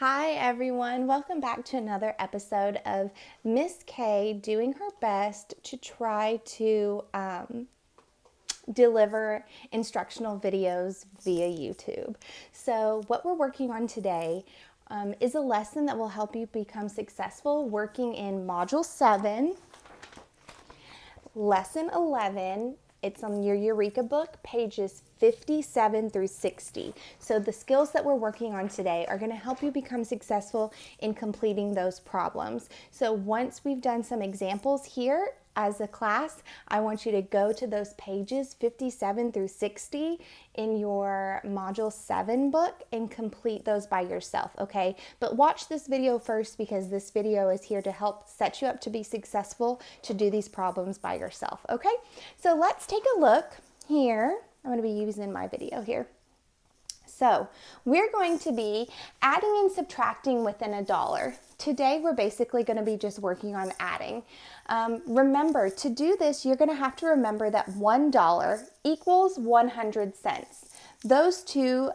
Hi everyone, welcome back to another episode of Miss K doing her best to try to deliver instructional videos via YouTube. So what we're working on today is a lesson that will help you become successful working in Module 7, Lesson 11. It's on your Eureka book, pages 57 through 60. So the skills that we're working on today are going to help you become successful in completing those problems. So once we've done some examples here as a class, I want you to go to those pages 57 through 60 in your Module 7 book and complete those by yourself, okay? But watch this video first because this video is here to help set you up to be successful to do these problems by yourself, okay? So let's take a look here. I'm going to be using my video here. So we're going to be adding and subtracting within a dollar. Today we're basically going to be just working on adding. Remember, to do this, you're going to have to remember that $1 equals 100 cents. Those two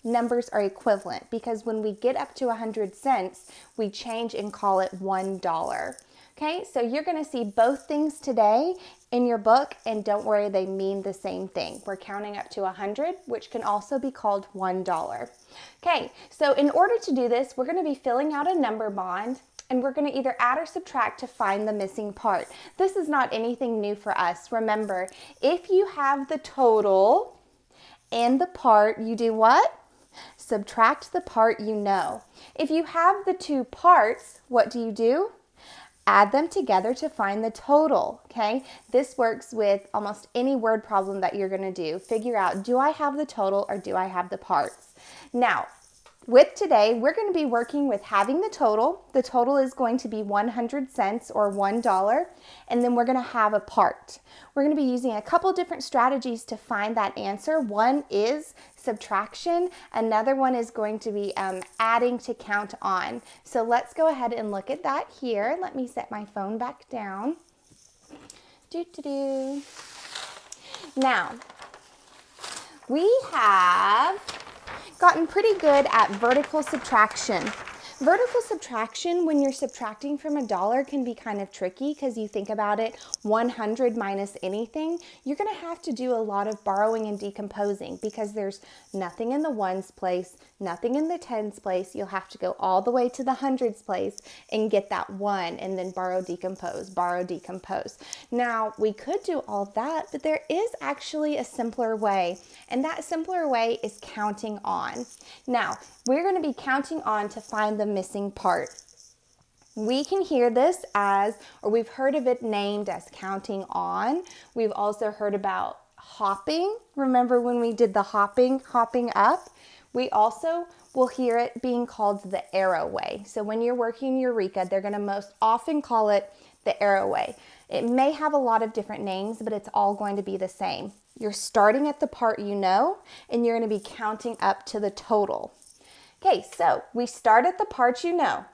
numbers are equivalent because when we get up to 100 cents, we change and call it $1. Okay, so you're going to see both things today in your book, and don't worry, they mean the same thing. We're counting up to 100, which can also be called $1. Okay, so in order to do this, we're going to be filling out a number bond, and we're going to either add or subtract to find the missing part. This is not anything new for us. Remember, if you have the total and the part, you do what? Subtract the part you know. If you have the two parts, what do? Add them together to find the total, okay? This works with almost any word problem that you're going to do. Figure out, do I have the total or do I have the parts? Now, with today, we're going to be working with having the total. The total is going to be 100 cents or $1, and then we're going to have a part. We're going to be using a couple different strategies to find that answer. One is subtraction. Another one is going to be adding to count on. So let's go ahead and look at that here. Let me set my phone back down. Now, we have gotten pretty good at vertical subtraction. Vertical subtraction, when you're subtracting from a dollar, can be kind of tricky because you think about it, 100 minus anything, you're going to have to do a lot of borrowing and decomposing because there's nothing in the ones place, nothing in the tens place. You'll have to go all the way to the hundreds place and get that one and then borrow, decompose, borrow, decompose. Now, we could do all that, but there is actually a simpler way, and that simpler way is counting on. Now, we're going to be counting on to find the missing part. We can hear this as, or we've heard of it named as counting on. We've also heard about hopping. Remember when we did the hopping up? We also will hear it being called the arrow way. So when you're working Eureka, they're going to most often call it the arrow way. It may have a lot of different names, but it's all going to be the same. You're starting at the part you know, and you're going to be counting up to the total. Okay, so we start at the part you know.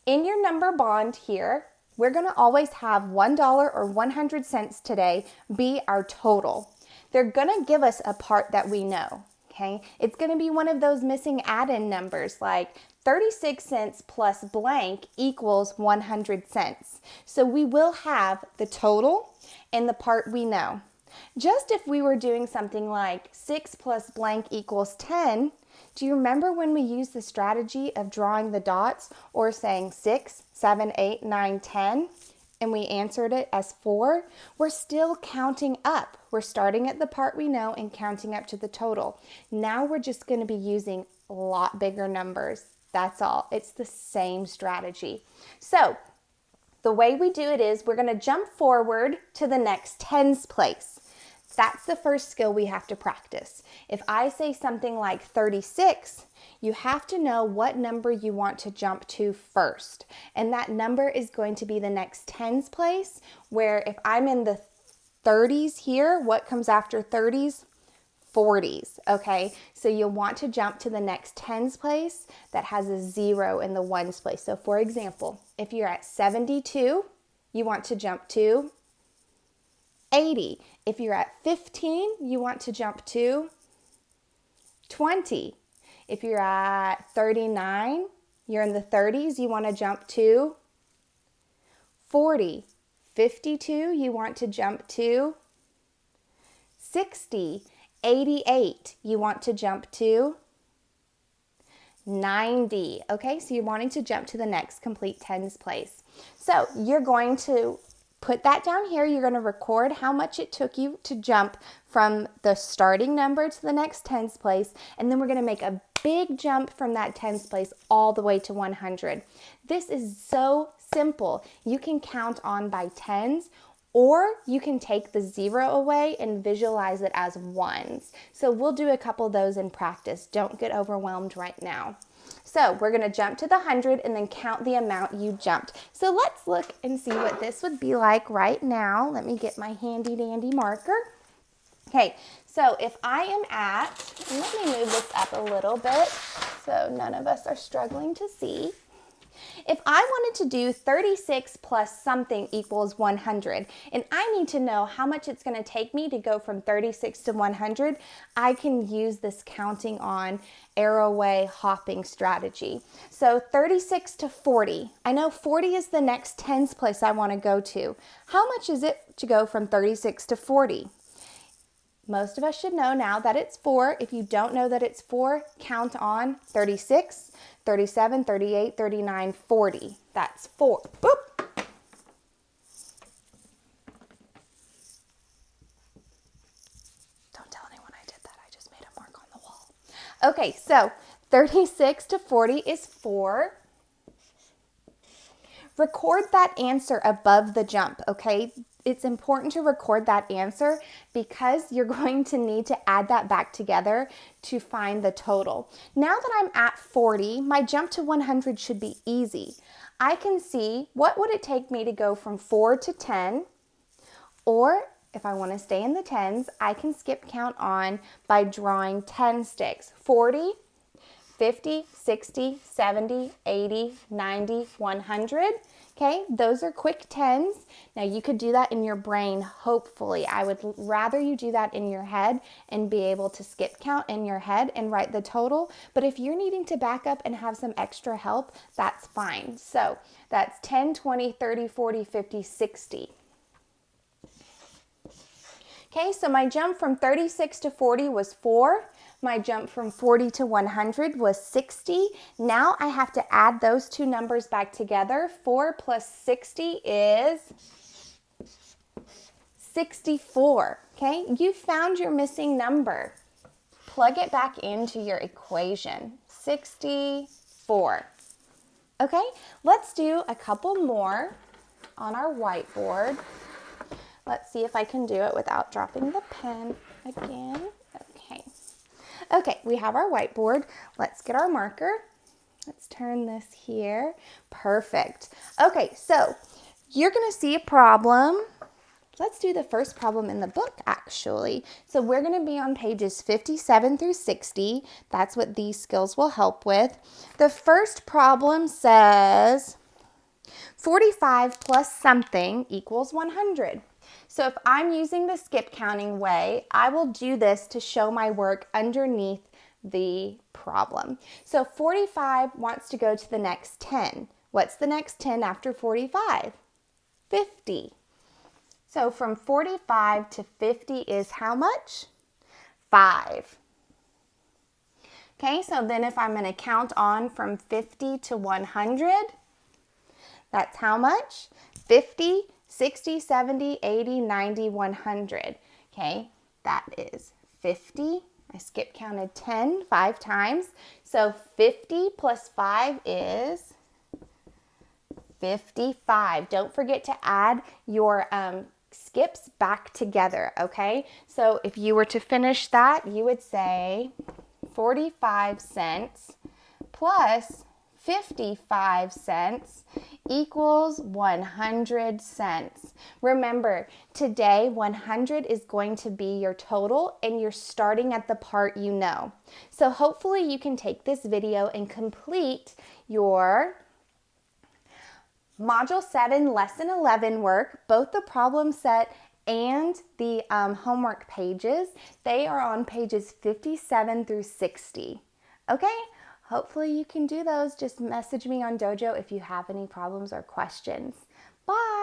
In your number bond here, we're going to always have $1 or 100 cents today be our total. They're going to give us a part that we know, okay? It's going to be one of those missing add-in numbers like 36 cents plus blank equals 100 cents. So we will have the total and the part we know. Just if we were doing something like 6 plus blank equals 10, do you remember when we used the strategy of drawing the dots or saying 6, 7, 8, 9, 10, and we answered it as 4? We're still counting up. We're starting at the part we know and counting up to the total. Now we're just going to be using a lot bigger numbers. That's all. It's the same strategy. So the way we do it is we're going to jump forward to the next tens place. That's the first skill we have to practice. If I say something like 36, you have to know what number you want to jump to first. And that number is going to be the next tens place, where if I'm in the 30s here, what comes after 30s? 40s, okay? So you'll want to jump to the next tens place that has a 0 in the ones place. So for example, if you're at 72, you want to jump to 80. If you're at 15, you want to jump to 20. If you're at 39, you're in the 30s, you want to jump to 40. 52, you want to jump to 60. 88, you want to jump to 90. Okay, so you're wanting to jump to the next complete tens place. So you're going to put that down here. You're going to record how much it took you to jump from the starting number to the next tens place, and then we're going to make a big jump from that tens place all the way to 100. This is so simple. You can count on by tens, or you can take the 0 away and visualize it as ones. So we'll do a couple of those in practice. Don't get overwhelmed right now. So we're going to jump to the 100 and then count the amount you jumped. So let's look and see what this would be like right now. Let me get my handy dandy marker. Okay, so if I am at, let me move this up a little bit so none of us are struggling to see. If I wanted to do 36 plus something equals 100, and I need to know how much it's going to take me to go from 36 to 100, I can use this counting on arrowway hopping strategy. So 36 to 40. I know 40 is the next tens place I want to go to. How much is it to go from 36 to 40? Most of us should know now that it's 4. If you don't know that it's 4, count on 36, 37, 38, 39, 40. That's 4. Boop. Don't tell anyone I did that. I just made a mark on the wall. Okay, so 36 to 40 is 4. Record that answer above the jump, okay? It's important to record that answer because you're going to need to add that back together to find the total. Now that I'm at 40, my jump to 100 should be easy. I can see what would it take me to go from 4 to 10, or if I want to stay in the tens, I can skip count on by drawing 10 sticks. 40, 50, 60, 70, 80, 90, 100. Okay, those are quick tens. Now you could do that in your brain, hopefully. I would rather you do that in your head and be able to skip count in your head and write the total. But if you're needing to back up and have some extra help, that's fine. So that's 10, 20, 30, 40, 50, 60. Okay, so my jump from 36 to 40 was 4. My jump from 40 to 100 was 60. Now I have to add those two numbers back together. 4 plus 60 is 64. Okay, you found your missing number. Plug it back into your equation. 64. Okay, let's do a couple more on our whiteboard. Let's see if I can do it without dropping the pen again. Okay. Okay, we have our whiteboard. Let's get our marker. Let's turn this here. Perfect. Okay, so you're going to see a problem. Let's do the first problem in the book, actually. So we're going to be on pages 57 through 60. That's what these skills will help with. The first problem says 45 plus something equals 100. So if I'm using the skip counting way, I will do this to show my work underneath the problem. So 45 wants to go to the next 10. What's the next 10 after 45? 50. So from 45 to 50 is how much? 5. Okay, so then if I'm going to count on from 50 to 100, that's how much? 50, 60, 70, 80, 90, 100. Okay, that is 50. I skip counted 10 5 times. So 50 plus 5 is 55. Don't forget to add your skips back together, okay? So if you were to finish that, you would say 45 cents plus 55 cents equals 100 cents. Remember, today 100 is going to be your total and you're starting at the part you know. So hopefully you can take this video and complete your Module 7 Lesson 11 work, both the problem set and the homework pages. They are on pages 57 through 60. Okay? hopefully you can do those. Just message me on Dojo if you have any problems or questions. Bye!